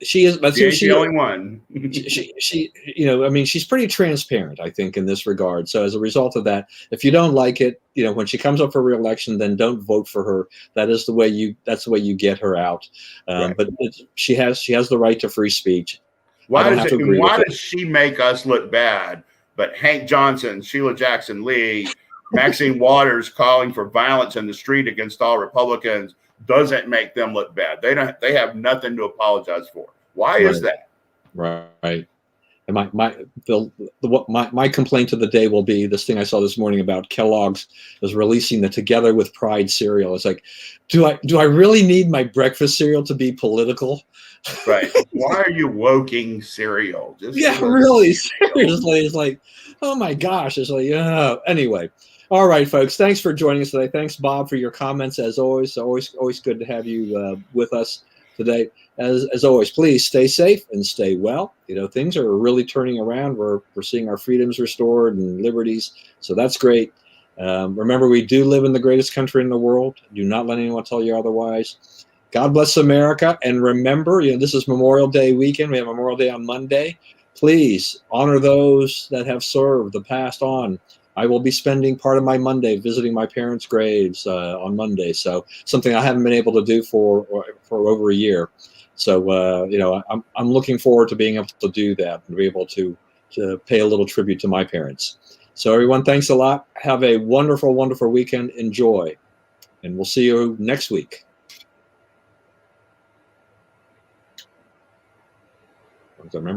she is, but she ain't the only one. she, I mean, she's pretty transparent, I think, in this regard. So as a result of that, if you don't like it, when she comes up for re-election, then don't vote for her. That's the way you get her out. Right. But she has the right to free speech. Why does she make us look bad? But Hank Johnson, Sheila Jackson Lee, Maxine Waters calling for violence in the street against all Republicans doesn't make them look bad. They have nothing to apologize for. Why is that? Right. And my complaint of the day will be this thing I saw this morning about Kellogg's is releasing the Together with Pride cereal. It's like, do I really need my breakfast cereal to be political? Right. Why are you woking cereal? Really, seriously. It's like, oh my gosh. It's like, anyway. All right, folks. Thanks for joining us today. Thanks, Bob, for your comments. As always, always good to have you with us today. As always, please stay safe and stay well. Things are really turning around. We're seeing our freedoms restored and liberties. So that's great. Remember, we do live in the greatest country in the world. Do not let anyone tell you otherwise. God bless America. And remember, this is Memorial Day weekend. We have Memorial Day on Monday. Please honor those that have served, the passed on. I will be spending part of my Monday visiting my parents' graves on Monday. So something I haven't been able to do for over a year. So, I'm looking forward to being able to do that and be able to pay a little tribute to my parents. So everyone, thanks a lot. Have a wonderful, wonderful weekend. Enjoy. And we'll see you next week. I remember